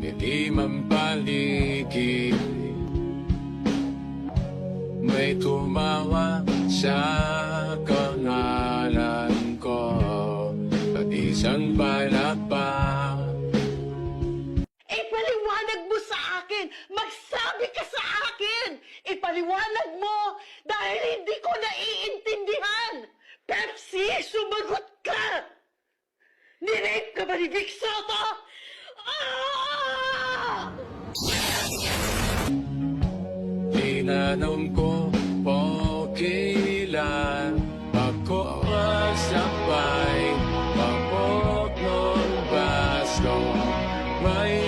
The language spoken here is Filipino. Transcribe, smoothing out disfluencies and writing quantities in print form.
Hindi man paligid, may tumawa sa kangalan ko at isang palakpak. Ipaliwanag mo sa akin! Magsabi ka sa akin! Ipaliwanag mo dahil hindi ko naiintindihan! Pepsi, sumagot ka! Nirape ka ba ni Vic Soto? Ah! Tinanong ko kailan ako sabay pabok ng basto. May